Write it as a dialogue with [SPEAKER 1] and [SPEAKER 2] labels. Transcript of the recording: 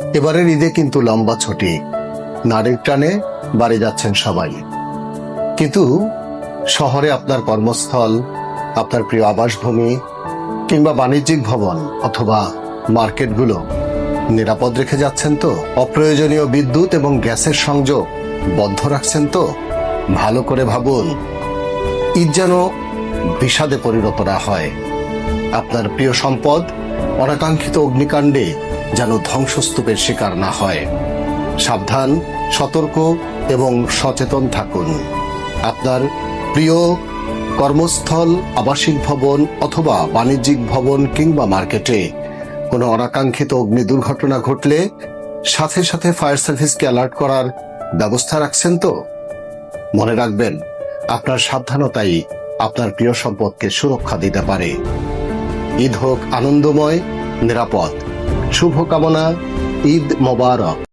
[SPEAKER 1] এবারের ঈদে কিন্তু লম্বা ছুটি, নারীর টানে বাড়ি যাচ্ছেন সবাই। কিন্তু শহরে আপনার কর্মস্থল, আপনার প্রিয় আবাসভূমি কিংবা বাণিজ্যিক ভবন অথবা মার্কেটগুলো নিরাপদ রেখে যাচ্ছেন তো? অপ্রয়োজনীয় বিদ্যুৎ এবং গ্যাসের সংযোগ বন্ধ রাখছেন তো? ভালো করে ভাবুন, ঈদ যেন বিষাদে পরিণত না হয়। আপনার প্রিয় সম্পদ অনাকাঙ্ক্ষিত অগ্নিকাণ্ডে যেন ধ্বংসস্তূপের শিকার না হয়। সাবধান, সতর্ক এবং সচেতন থাকুন। আপনার প্রিয় কর্মস্থল, আবাসিক ভবন অথবা বাণিজ্যিক ভবন কিংবা মার্কেটে কোনো অনাকাঙ্ক্ষিত অগ্নি দুর্ঘটনা ঘটলে সাথে সাথে ফায়ার সার্ভিসকে অ্যালার্ট করার ব্যবস্থা রাখছেন তো? মনে রাখবেন, আপনার সাবধানতাই আপনার প্রিয় সম্পদকে সুরক্ষা দিতে পারে। ঈদ হোক আনন্দময়, নিরাপদ। শুভকামনা। ঈদ মোবারক।